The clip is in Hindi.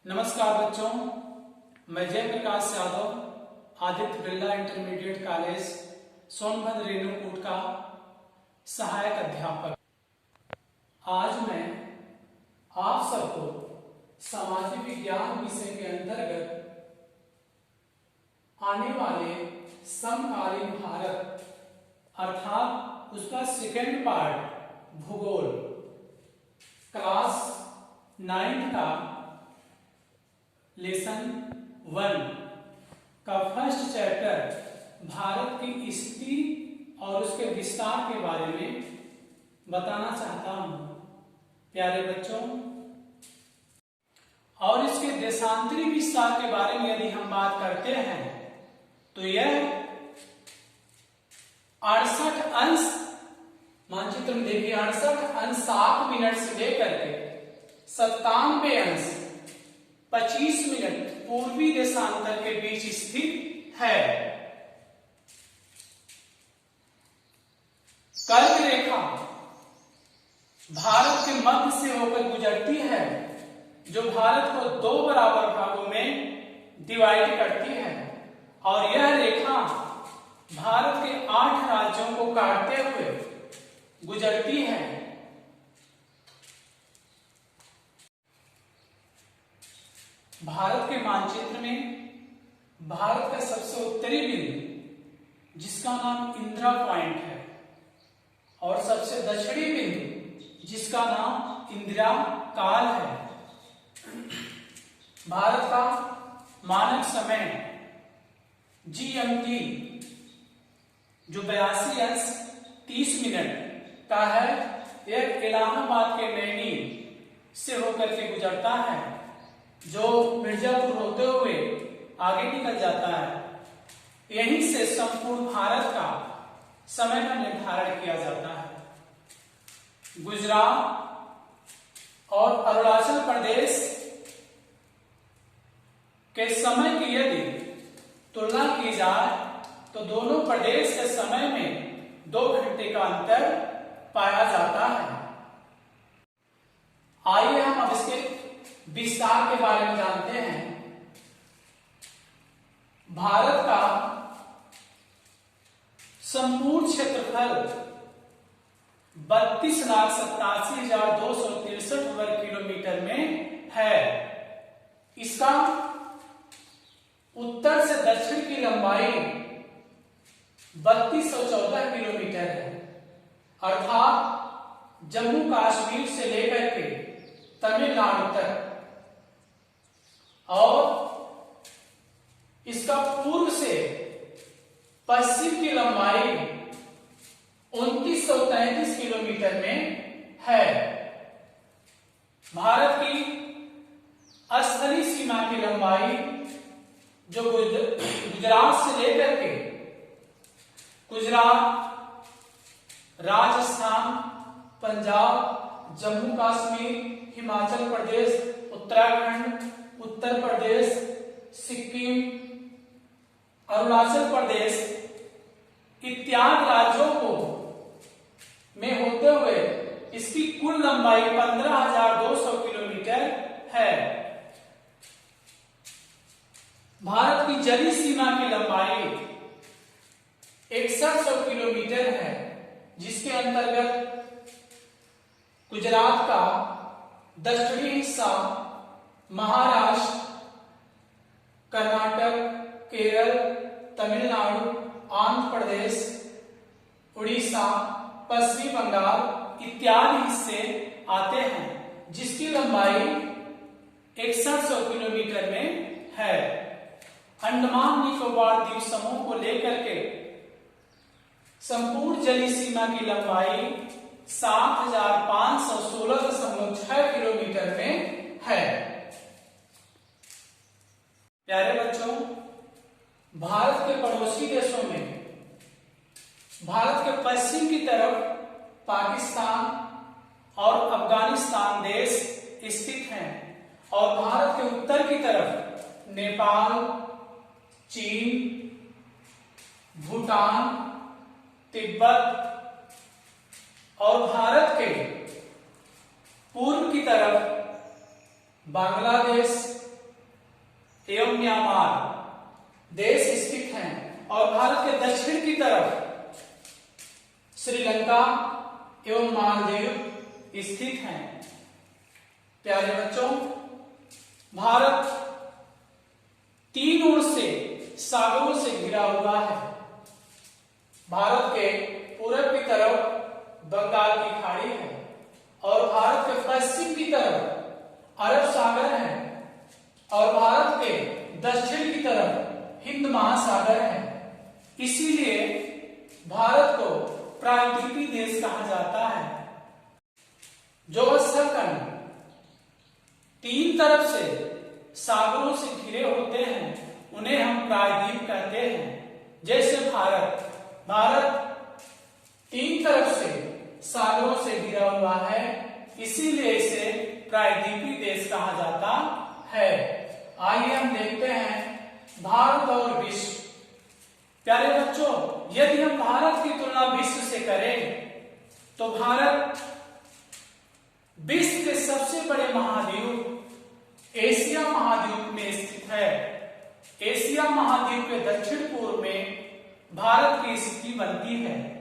नमस्कार बच्चों, मैं जय प्रकाश यादव आदित्य बिरला इंटरमीडिएट कॉलेज सोनभद्र रेणुकूट का सहायक अध्यापक। आज मैं आप सबको सामाजिक विज्ञान विषय के अंतर्गत आने वाले समकालीन भारत अर्थात उसका सेकेंड पार्ट भूगोल क्लास 9 का लेसन 1 का फर्स्ट चैप्टर भारत की स्थिति और उसके विस्तार के बारे में बताना चाहता हूं प्यारे बच्चों। और इसके देशांतरी विस्तार के बारे में यदि हम बात करते हैं तो यह 68 अंश मानचित्र में देखिए 68 अंश 7 मिनट से लेकर के 97 अंश 25 मिनट पूर्वी देशांतर के बीच स्थित है। कर्क रेखा भारत के मध्य से होकर गुजरती है, जो भारत को 2 बराबर भागों में डिवाइड करती है, और यह रेखा भारत के 8 राज्यों को काटते हुए गुजरती है। भारत के मानचित्र में भारत का सबसे उत्तरी बिंदु जिसका नाम इंदिरा पॉइंट है और सबसे दक्षिणी बिंदु जिसका नाम इंदिरा काल है। भारत का मानक समय GMT जो 82 अंश 30 मिनट का है, यह इलाहाबाद के नैनी से होकर के गुजरता है, जो मिर्जापुर होते हुए आगे निकल जाता है। यहीं से संपूर्ण भारत का समय का निर्धारण किया जाता है। गुजरात और अरुणाचल प्रदेश के समय की यदि तुलना की जाए तो दोनों प्रदेश के समय में 2 घंटे का अंतर पाया जाता है। आइए हम अब इसके विस्तार के बारे में जानते हैं। भारत का संपूर्ण क्षेत्रफल 32,87,263 वर्ग किलोमीटर में है। इसका उत्तर से दक्षिण की लंबाई 3214 किलोमीटर है, अर्थात जम्मू कश्मीर से लेकर के तमिलनाडु तक, और इसका पूर्व से पश्चिम की लंबाई 2933 किलोमीटर में है। भारत की स्थलीय सीमा की लंबाई जो गुजरात से लेकर के गुजरात, राजस्थान, पंजाब, जम्मू कश्मीर, हिमाचल प्रदेश, उत्तराखंड, उत्तर प्रदेश, सिक्किम, अरुणाचल प्रदेश इत्यादि राज्यों को में होते हुए इसकी कुल लंबाई 15,200 किलोमीटर है। भारत की जलीय सीमा की लंबाई 6100 किलोमीटर है, जिसके अंतर्गत गुजरात का दक्षिणी हिस्सा, महाराष्ट्र, कर्नाटक, केरल, तमिलनाडु, आंध्र प्रदेश, उड़ीसा, पश्चिम बंगाल इत्यादि हिस्से आते हैं, जिसकी लंबाई 6100 किलोमीटर में है। अंडमान निकोबार द्वीप समूह को लेकर के संपूर्ण जलीय सीमा की लंबाई 7516.6 किलोमीटर में है। प्यारे बच्चों, भारत के पड़ोसी देशों में भारत के पश्चिम की तरफ पाकिस्तान और अफगानिस्तान देश स्थित हैं, और भारत के उत्तर की तरफ नेपाल, चीन, भूटान, तिब्बत, और भारत के पूर्व की तरफ बांग्लादेश, एवं म्यांमार देश स्थित हैं और भारत के दक्षिण की तरफ श्रीलंका एवं मालदीव स्थित हैं। प्यारे बच्चों, भारत तीन ओर से सागरों से घिरा हुआ है। भारत के पूरब की तरफ बंगाल की खाड़ी है और भारत के पश्चिम की तरफ अरब सागर है और भारत के दक्षिण की तरफ हिंद महासागर है। इसीलिए भारत को प्रायद्वीपीय देश कहा जाता है। जो स्थलखंड तीन तरफ से सागरों से घिरे होते हैं उन्हें हम प्रायद्वीप कहते हैं। जैसे भारत तीन तरफ से सागरों से घिरा हुआ है, इसीलिए इसे प्रायद्वीपीय देश कहा जाता है। आइए हम देखते हैं भारत और विश्व। प्यारे बच्चों, यदि हम भारत की तुलना विश्व से करें तो भारत विश्व के सबसे बड़े महाद्वीप एशिया महाद्वीप में स्थित है। एशिया महाद्वीप के दक्षिण पूर्व में भारत की स्थिति बनती है।